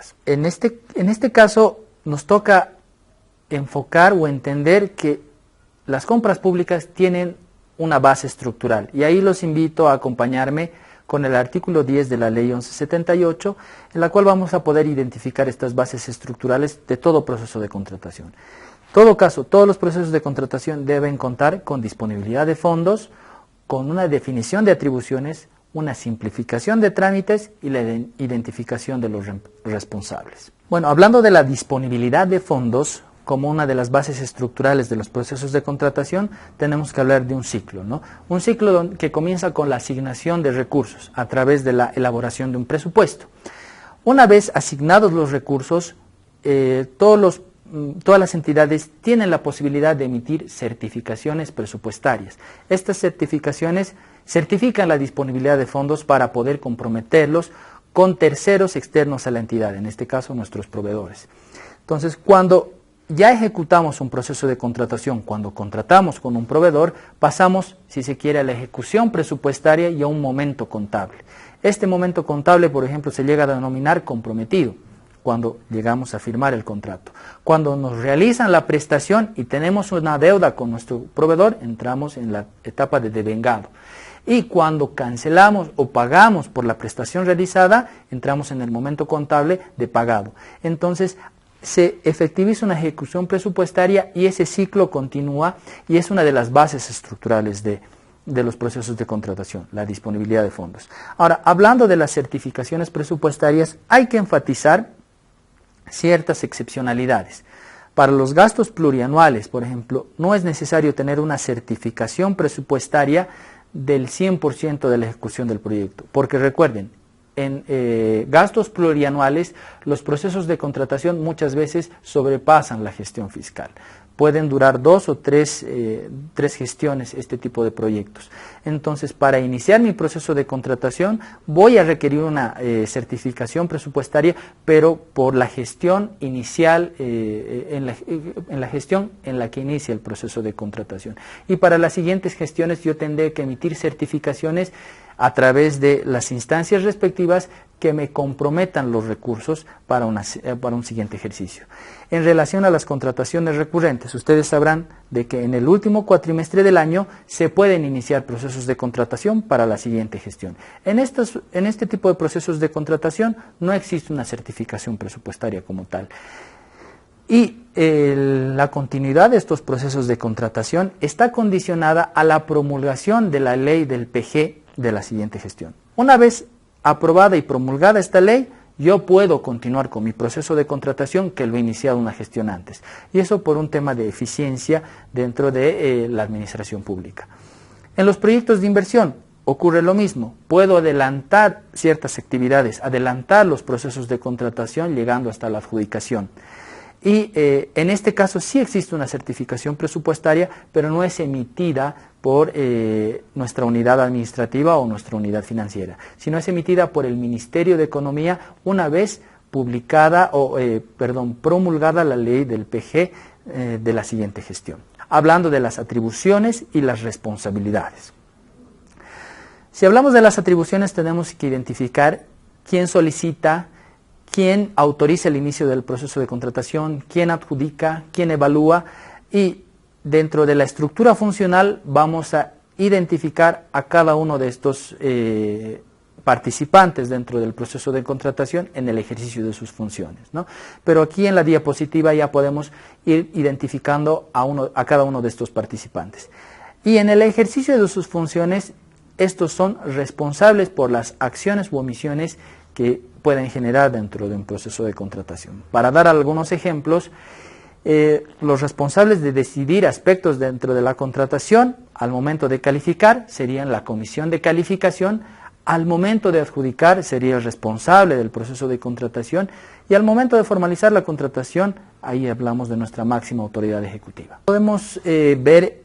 públicas. En este caso nos toca enfocar o entender que las compras públicas tienen una base estructural, y ahí los invito a acompañarme con el artículo 10 de la Ley 1178, en la cual vamos a poder identificar estas bases estructurales de todo proceso de contratación. En todo caso, todos los procesos de contratación deben contar con disponibilidad de fondos, con una definición de atribuciones, una simplificación de trámites y la identificación de los responsables. Bueno, hablando de la disponibilidad de fondos como una de las bases estructurales de los procesos de contratación, tenemos que hablar de un ciclo, ¿no? Un ciclo que comienza con la asignación de recursos a través de la elaboración de un presupuesto. Una vez asignados los recursos, todas las entidades tienen la posibilidad de emitir certificaciones presupuestarias. Estas certificaciones certifican la disponibilidad de fondos para poder comprometerlos con terceros externos a la entidad, en este caso nuestros proveedores. Entonces, cuando ya ejecutamos un proceso de contratación, cuando contratamos con un proveedor, pasamos, si se quiere, a la ejecución presupuestaria y a un momento contable. Este momento contable, por ejemplo, se llega a denominar comprometido cuando llegamos a firmar el contrato. Cuando nos realizan la prestación y tenemos una deuda con nuestro proveedor, entramos en la etapa de devengado. Y cuando cancelamos o pagamos por la prestación realizada, entramos en el momento contable de pagado. Entonces, se efectiviza una ejecución presupuestaria y ese ciclo continúa, y es una de las bases estructurales de los procesos de contratación, la disponibilidad de fondos. Ahora, hablando de las certificaciones presupuestarias, hay que enfatizar ciertas excepcionalidades. Para los gastos plurianuales, por ejemplo, no es necesario tener una certificación presupuestaria del 100% de la ejecución del proyecto, porque recuerden, en gastos plurianuales los procesos de contratación muchas veces sobrepasan la gestión fiscal. Pueden durar 2 o 3 gestiones este tipo de proyectos. Entonces, para iniciar mi proceso de contratación voy a requerir una certificación presupuestaria, pero por la gestión inicial, en la gestión en la que inicia el proceso de contratación. Y para las siguientes gestiones yo tendré que emitir certificaciones a través de las instancias respectivas que me comprometan los recursos para un siguiente ejercicio. En relación a las contrataciones recurrentes, ustedes sabrán de que en el último cuatrimestre del año se pueden iniciar procesos de contratación para la siguiente gestión. En este tipo de procesos de contratación no existe una certificación presupuestaria como tal. Y la continuidad de estos procesos de contratación está condicionada a la promulgación de la ley del PG de la siguiente gestión. Una vez aprobada y promulgada esta ley, yo puedo continuar con mi proceso de contratación que lo he iniciado una gestión antes. Y eso por un tema de eficiencia dentro de la administración pública. En los proyectos de inversión ocurre lo mismo. Puedo adelantar ciertas actividades, adelantar los procesos de contratación llegando hasta la adjudicación. Y en este caso sí existe una certificación presupuestaria, pero no es emitida por nuestra unidad administrativa o nuestra unidad financiera, sino es emitida por el Ministerio de Economía una vez promulgada la ley del PG de la siguiente gestión, hablando de las atribuciones y las responsabilidades. Si hablamos de las atribuciones, tenemos que identificar quién solicita, quién autoriza el inicio del proceso de contratación, quién adjudica, quién evalúa, y dentro de la estructura funcional vamos a identificar a cada uno de estos participantes dentro del proceso de contratación en el ejercicio de sus funciones, ¿no? Pero aquí en la diapositiva ya podemos ir identificando a cada uno de estos participantes. Y en el ejercicio de sus funciones, estos son responsables por las acciones u omisiones que pueden generar dentro de un proceso de contratación. Para dar algunos ejemplos, los responsables de decidir aspectos dentro de la contratación al momento de calificar serían la comisión de calificación, al momento de adjudicar sería el responsable del proceso de contratación, y al momento de formalizar la contratación, ahí hablamos de nuestra máxima autoridad ejecutiva. Podemos ver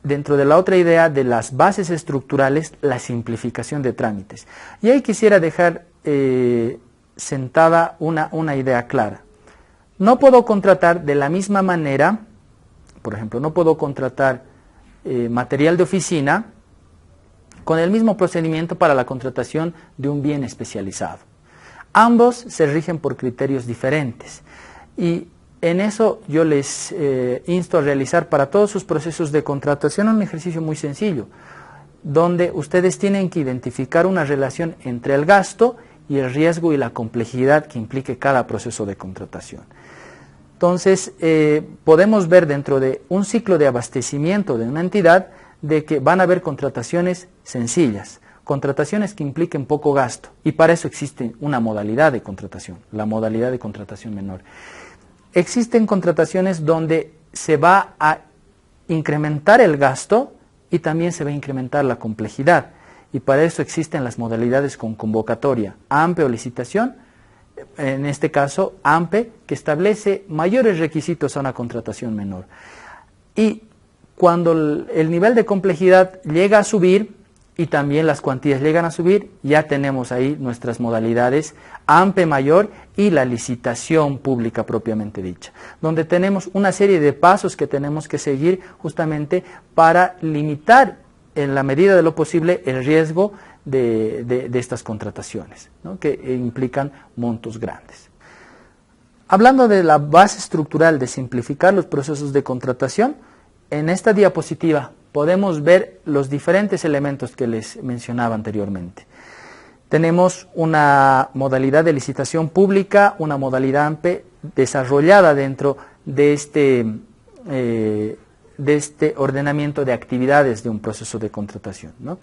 dentro de la otra idea de las bases estructurales, la simplificación de trámites. Y ahí quisiera dejar sentada una idea clara. No puedo contratar de la misma manera, por ejemplo, no puedo contratar material de oficina con el mismo procedimiento para la contratación de un bien especializado. Ambos se rigen por criterios diferentes y en eso yo les insto a realizar para todos sus procesos de contratación un ejercicio muy sencillo, donde ustedes tienen que identificar una relación entre el gasto y el riesgo y la complejidad que implique cada proceso de contratación. Entonces, podemos ver dentro de un ciclo de abastecimiento de una entidad de que van a haber contrataciones sencillas, contrataciones que impliquen poco gasto, y para eso existe una modalidad de contratación, la modalidad de contratación menor. Existen contrataciones donde se va a incrementar el gasto y también se va a incrementar la complejidad, y para eso existen las modalidades con convocatoria, AMPE o licitación, en este caso AMPE, que establece mayores requisitos a una contratación menor. Y cuando el nivel de complejidad llega a subir y también las cuantías llegan a subir, ya tenemos ahí nuestras modalidades AMPE mayor y la licitación pública propiamente dicha, donde tenemos una serie de pasos que tenemos que seguir justamente para limitar en la medida de lo posible el riesgo de estas contrataciones, ¿no?, que implican montos grandes. Hablando de la base estructural de simplificar los procesos de contratación, en esta diapositiva podemos ver los diferentes elementos que les mencionaba anteriormente. Tenemos una modalidad de licitación pública, una modalidad AMPE desarrollada dentro de este ordenamiento de actividades de un proceso de contratación, ¿no?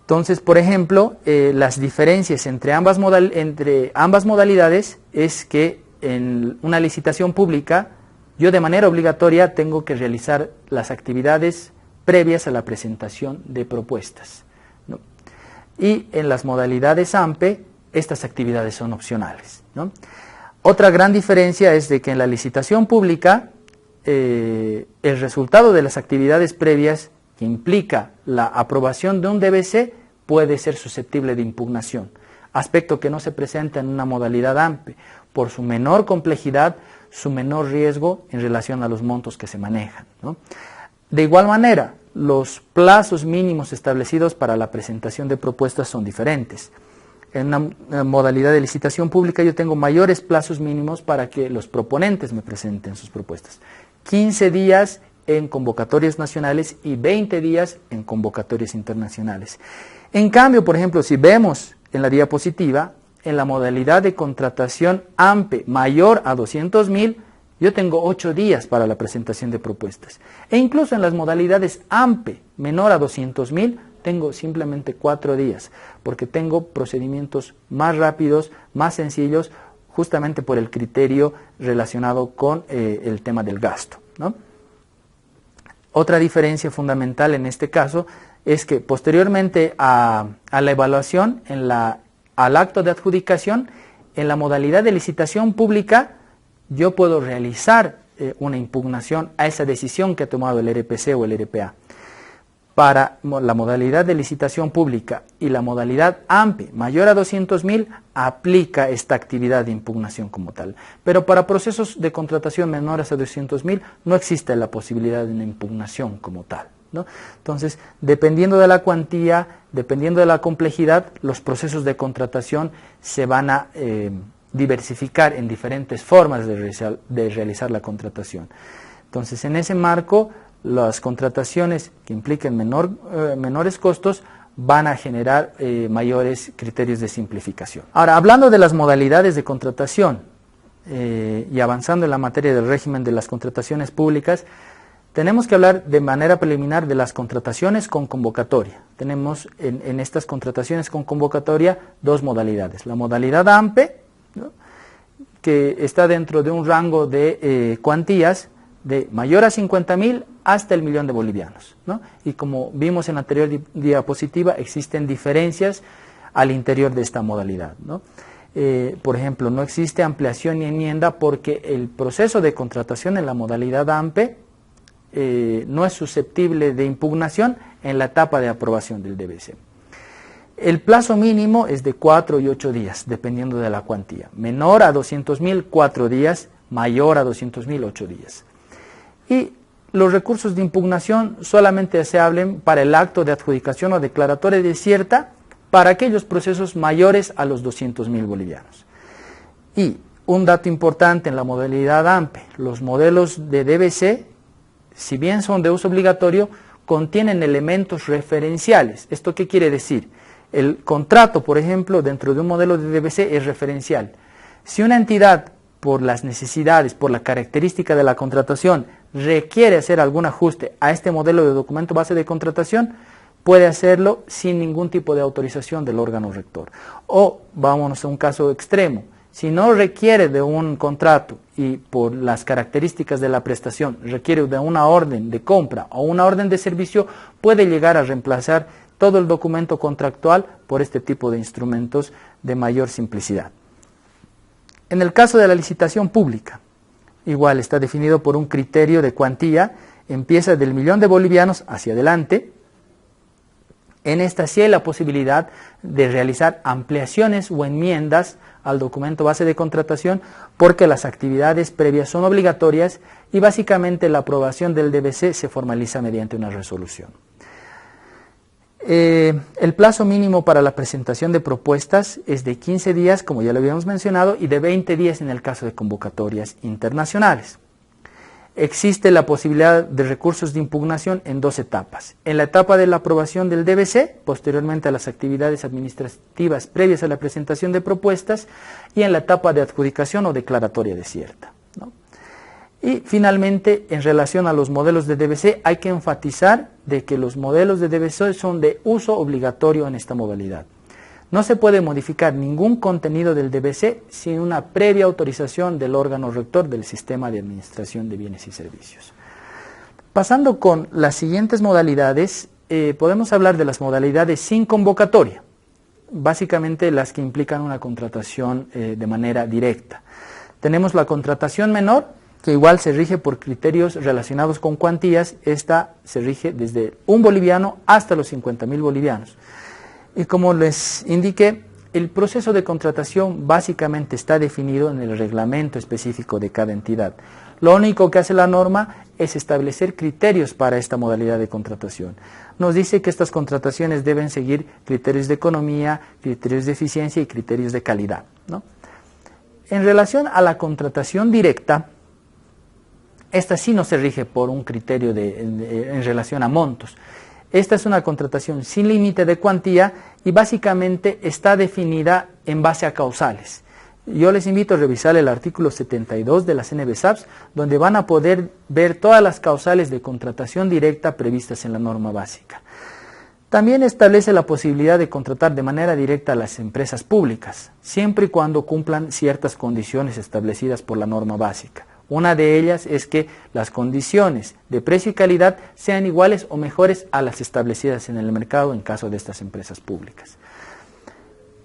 Entonces, por ejemplo, las diferencias entre ambas modalidades es que en una licitación pública yo de manera obligatoria tengo que realizar las actividades previas a la presentación de propuestas, ¿no? Y en las modalidades AMPE estas actividades son opcionales, ¿no? Otra gran diferencia es de que en la licitación pública el resultado de las actividades previas que implica la aprobación de un DBC puede ser susceptible de impugnación, aspecto que no se presenta en una modalidad AMPE por su menor complejidad, su menor riesgo en relación a los montos que se manejan, ¿no? De igual manera, los plazos mínimos establecidos para la presentación de propuestas son diferentes. En una modalidad de licitación pública yo tengo mayores plazos mínimos para que los proponentes me presenten sus propuestas. 15 días en convocatorias nacionales y 20 días en convocatorias internacionales. En cambio, por ejemplo, si vemos en la diapositiva, en la modalidad de contratación AMPE mayor a 200.000, yo tengo 8 días para la presentación de propuestas. E incluso en las modalidades AMPE menor a 200.000, tengo simplemente 4 días, porque tengo procedimientos más rápidos, más sencillos, justamente por el criterio relacionado con el tema del gasto, ¿no? Otra diferencia fundamental en este caso es que posteriormente a la evaluación, al acto de adjudicación, en la modalidad de licitación pública, yo puedo realizar una impugnación a esa decisión que ha tomado el RPC o el RPA. Para la modalidad de licitación pública y la modalidad AMPE mayor a 200.000 aplica esta actividad de impugnación como tal. Pero para procesos de contratación menores a 200.000 no existe la posibilidad de una impugnación como tal, ¿no? Entonces, dependiendo de la cuantía, dependiendo de la complejidad, los procesos de contratación se van a diversificar en diferentes formas de realizar la contratación. Entonces, en ese marco, las contrataciones que impliquen menores costos van a generar mayores criterios de simplificación. Ahora, hablando de las modalidades de contratación y avanzando en la materia del régimen de las contrataciones públicas, tenemos que hablar de manera preliminar de las contrataciones con convocatoria. Tenemos en estas contrataciones con convocatoria dos modalidades. La modalidad AMPE, ¿no?, que está dentro de un rango de cuantías de mayor a 50.000 hasta el 1.000.000 de bolivianos, ¿no? Y como vimos en la anterior diapositiva, existen diferencias al interior de esta modalidad, ¿no? Por ejemplo, no existe ampliación ni enmienda porque el proceso de contratación en la modalidad AMPE no es susceptible de impugnación en la etapa de aprobación del DBC. El plazo mínimo es de 4 y 8 días, dependiendo de la cuantía. Menor a 200.000, 4 días, mayor a 200.000, 8 días. Y los recursos de impugnación solamente se hablen para el acto de adjudicación o declaratoria desierta para aquellos procesos mayores a los 200.000 bolivianos. Y un dato importante en la modalidad AMPE, los modelos de DBC, si bien son de uso obligatorio, contienen elementos referenciales. ¿Esto qué quiere decir? El contrato, por ejemplo, dentro de un modelo de DBC es referencial. Si una entidad, por las necesidades, por la característica de la contratación, requiere hacer algún ajuste a este modelo de documento base de contratación, puede hacerlo sin ningún tipo de autorización del órgano rector. O, vámonos a un caso extremo, si no requiere de un contrato y por las características de la prestación requiere de una orden de compra o una orden de servicio, puede llegar a reemplazar todo el documento contractual por este tipo de instrumentos de mayor simplicidad. En el caso de la licitación pública, igual está definido por un criterio de cuantía, empieza del 1.000.000 de bolivianos hacia adelante. En esta sí hay la posibilidad de realizar ampliaciones o enmiendas al documento base de contratación porque las actividades previas son obligatorias y básicamente la aprobación del DBC se formaliza mediante una resolución. El plazo mínimo para la presentación de propuestas es de 15 días, como ya lo habíamos mencionado, y de 20 días en el caso de convocatorias internacionales. Existe la posibilidad de recursos de impugnación en 2 etapas. En la etapa de la aprobación del DBC, posteriormente a las actividades administrativas previas a la presentación de propuestas, y en la etapa de adjudicación o declaratoria desierta, ¿no? Y finalmente, en relación a los modelos de DBC, hay que enfatizar de que los modelos de DBC son de uso obligatorio en esta modalidad. No se puede modificar ningún contenido del DBC sin una previa autorización del órgano rector del Sistema de Administración de Bienes y Servicios. Pasando con las siguientes modalidades, podemos hablar de las modalidades sin convocatoria, básicamente las que implican una contratación de manera directa. Tenemos la contratación menor, que igual se rige por criterios relacionados con cuantías. Esta se rige desde 1 boliviano hasta los 50.000 bolivianos. Y como les indiqué, el proceso de contratación básicamente está definido en el reglamento específico de cada entidad. Lo único que hace la norma es establecer criterios para esta modalidad de contratación. Nos dice que estas contrataciones deben seguir criterios de economía, criterios de eficiencia y criterios de calidad, ¿no? En relación a la contratación directa, esta sí no se rige por un criterio en relación a montos. Esta es una contratación sin límite de cuantía y básicamente está definida en base a causales. Yo les invito a revisar el artículo 72 de la CNBSAPS, donde van a poder ver todas las causales de contratación directa previstas en la norma básica. También establece la posibilidad de contratar de manera directa a las empresas públicas, siempre y cuando cumplan ciertas condiciones establecidas por la norma básica. Una de ellas es que las condiciones de precio y calidad sean iguales o mejores a las establecidas en el mercado en caso de estas empresas públicas.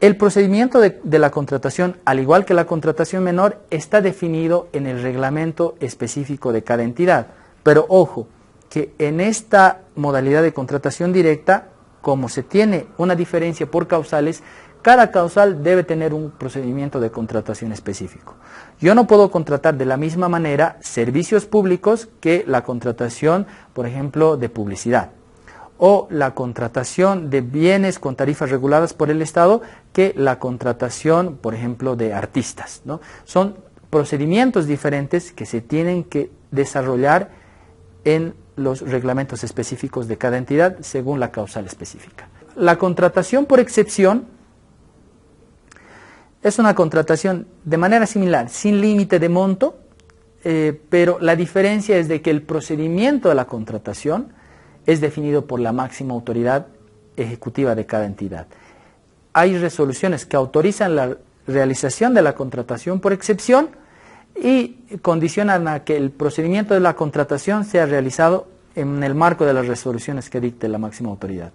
El procedimiento de la contratación, al igual que la contratación menor, está definido en el reglamento específico de cada entidad. Pero ojo, que en esta modalidad de contratación directa, como se tiene una diferencia por causales, cada causal debe tener un procedimiento de contratación específico. Yo no puedo contratar de la misma manera servicios públicos que la contratación, por ejemplo, de publicidad, o la contratación de bienes con tarifas reguladas por el Estado que la contratación, por ejemplo, de artistas, ¿no? Son procedimientos diferentes que se tienen que desarrollar en los reglamentos específicos de cada entidad según la causal específica. La contratación por excepción es una contratación de manera similar, sin límite de monto, pero la diferencia es de que el procedimiento de la contratación es definido por la máxima autoridad ejecutiva de cada entidad. Hay resoluciones que autorizan la realización de la contratación por excepción y condicionan a que el procedimiento de la contratación sea realizado en el marco de las resoluciones que dicte la máxima autoridad.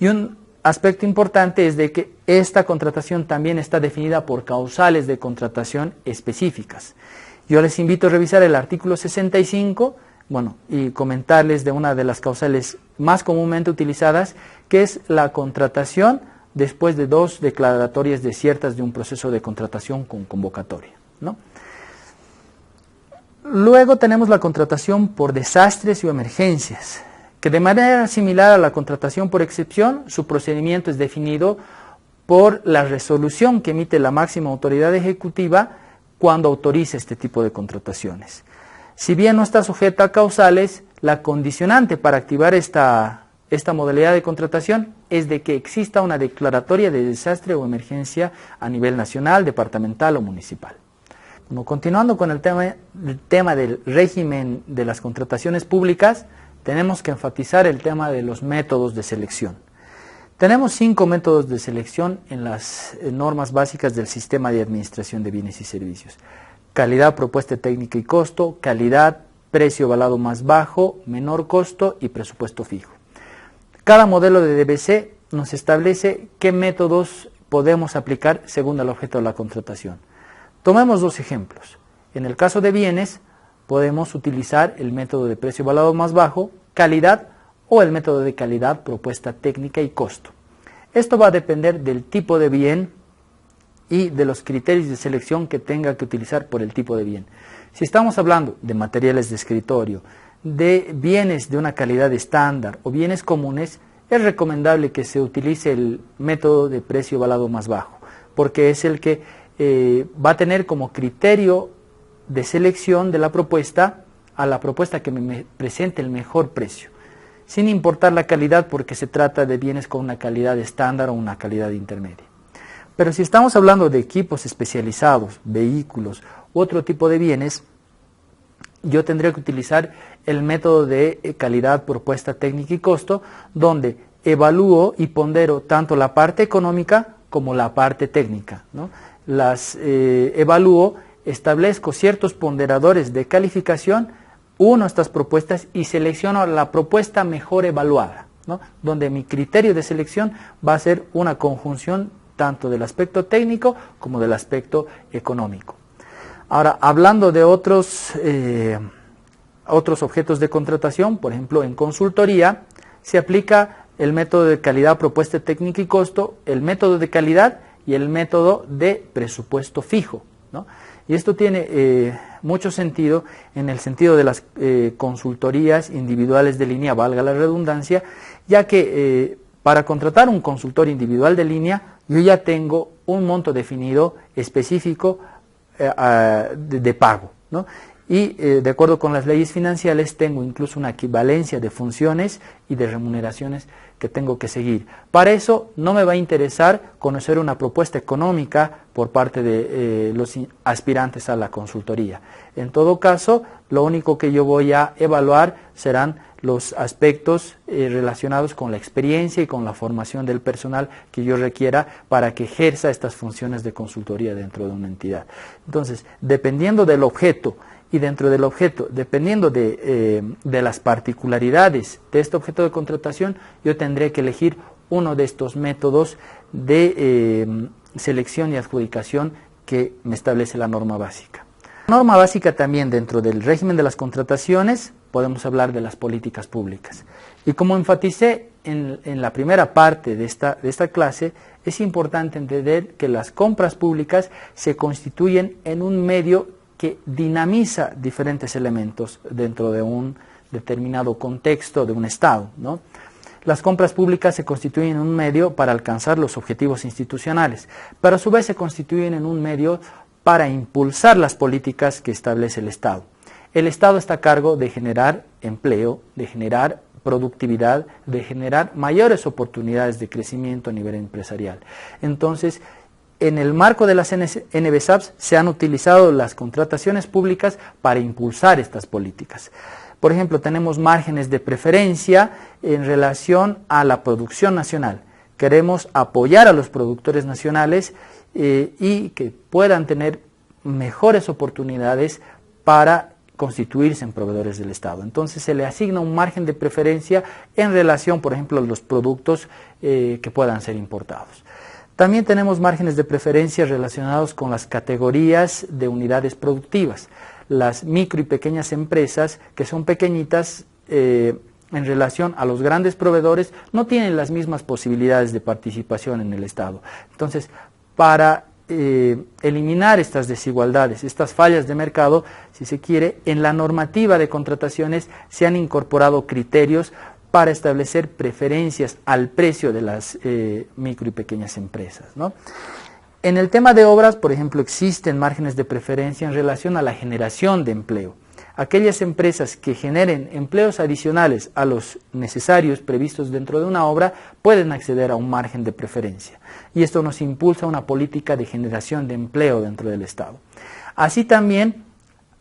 Y un aspecto importante es de que esta contratación también está definida por causales de contratación específicas. Yo les invito a revisar el artículo 65, y comentarles de una de las causales más comúnmente utilizadas, que es la contratación después de 2 declaratorias desiertas de un proceso de contratación con convocatoria, ¿no? Luego tenemos la contratación por desastres y emergencias, que de manera similar a la contratación por excepción, su procedimiento es definido por la resolución que emite la máxima autoridad ejecutiva cuando autoriza este tipo de contrataciones. Si bien no está sujeta a causales, la condicionante para activar esta modalidad de contratación es de que exista una declaratoria de desastre o emergencia a nivel nacional, departamental o municipal. Bueno, continuando con el tema del régimen de las contrataciones públicas, tenemos que enfatizar el tema de los métodos de selección. Tenemos 5 métodos de selección en las normas básicas del Sistema de Administración de Bienes y Servicios. Calidad, propuesta técnica y costo, calidad, precio avalado más bajo, menor costo y presupuesto fijo. Cada modelo de DBC nos establece qué métodos podemos aplicar según el objeto de la contratación. Tomemos 2 ejemplos. En el caso de bienes, podemos utilizar el método de precio avalado más bajo, calidad, o el método de calidad, propuesta técnica y costo. Esto va a depender del tipo de bien y de los criterios de selección que tenga que utilizar por el tipo de bien. Si estamos hablando de materiales de escritorio, de bienes de una calidad estándar o bienes comunes, es recomendable que se utilice el método de precio avalado más bajo, porque es el que va a tener como criterio de selección de la propuesta a la propuesta que me presente el mejor precio, sin importar la calidad, porque se trata de bienes con una calidad estándar o una calidad intermedia. Pero si estamos hablando de equipos especializados, vehículos u otro tipo de bienes, yo tendría que utilizar el método de calidad, propuesta técnica y costo, donde evalúo y pondero tanto la parte económica como la parte técnica, ¿no? Evalúo, establezco ciertos ponderadores de calificación, uno estas propuestas y selecciono la propuesta mejor evaluada, ¿no? Donde mi criterio de selección va a ser una conjunción tanto del aspecto técnico como del aspecto económico. Ahora, hablando de otros objetos de contratación, por ejemplo, en consultoría, se aplica el método de calidad, propuesta técnica y costo, el método de calidad y el método de presupuesto fijo, ¿no? Y esto tiene mucho sentido en el sentido de las consultorías individuales de línea, valga la redundancia, ya que para contratar un consultor individual de línea, yo ya tengo un monto definido específico de pago, ¿no? Y de acuerdo con las leyes financieras tengo incluso una equivalencia de funciones y de remuneraciones que tengo que seguir. Para eso no me va a interesar conocer una propuesta económica por parte de los aspirantes a la consultoría. En todo caso, lo único que yo voy a evaluar serán los aspectos relacionados con la experiencia y con la formación del personal que yo requiera para que ejerza estas funciones de consultoría dentro de una entidad. Entonces, dependiendo del objeto y dentro del objeto, dependiendo de las particularidades de este objeto de contratación, yo tendré que elegir uno de estos métodos de selección y adjudicación que me establece la norma básica. La norma básica también dentro del régimen de las contrataciones podemos hablar de las políticas públicas. Y como enfaticé en la primera parte de esta clase, es importante entender que las compras públicas se constituyen en un medio que dinamiza diferentes elementos dentro de un determinado contexto de un Estado, ¿no? Las compras públicas se constituyen en un medio para alcanzar los objetivos institucionales, pero a su vez se constituyen en un medio para impulsar las políticas que establece el Estado. El Estado está a cargo de generar empleo, de generar productividad, de generar mayores oportunidades de crecimiento a nivel empresarial. Entonces, en el marco de las NBSAPs se han utilizado las contrataciones públicas para impulsar estas políticas. Por ejemplo, tenemos márgenes de preferencia en relación a la producción nacional. Queremos apoyar a los productores nacionales y que puedan tener mejores oportunidades para constituirse en proveedores del Estado. Entonces se le asigna un margen de preferencia en relación, por ejemplo, a los productos que puedan ser importados. También tenemos márgenes de preferencia relacionados con las categorías de unidades productivas. Las micro y pequeñas empresas, que son pequeñitas en relación a los grandes proveedores, no tienen las mismas posibilidades de participación en el Estado. Entonces, para eliminar estas desigualdades, estas fallas de mercado, si se quiere, en la normativa de contrataciones se han incorporado criterios para establecer preferencias al precio de las micro y pequeñas empresas, ¿no? En el tema de obras, por ejemplo, existen márgenes de preferencia en relación a la generación de empleo. Aquellas empresas que generen empleos adicionales a los necesarios previstos dentro de una obra pueden acceder a un margen de preferencia. Y esto nos impulsa a una política de generación de empleo dentro del Estado. Así también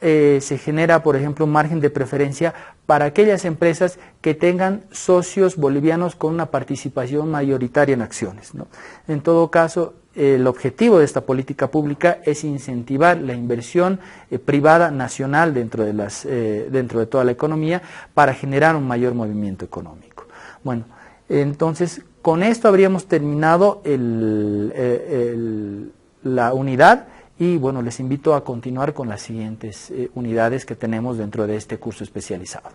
se genera, por ejemplo, un margen de preferencia para aquellas empresas que tengan socios bolivianos con una participación mayoritaria en acciones, ¿no? En todo caso, el objetivo de esta política pública es incentivar la inversión privada nacional dentro de toda la economía para generar un mayor movimiento económico. Bueno, entonces con esto habríamos terminado la unidad y bueno, les invito a continuar con las siguientes unidades que tenemos dentro de este curso especializado.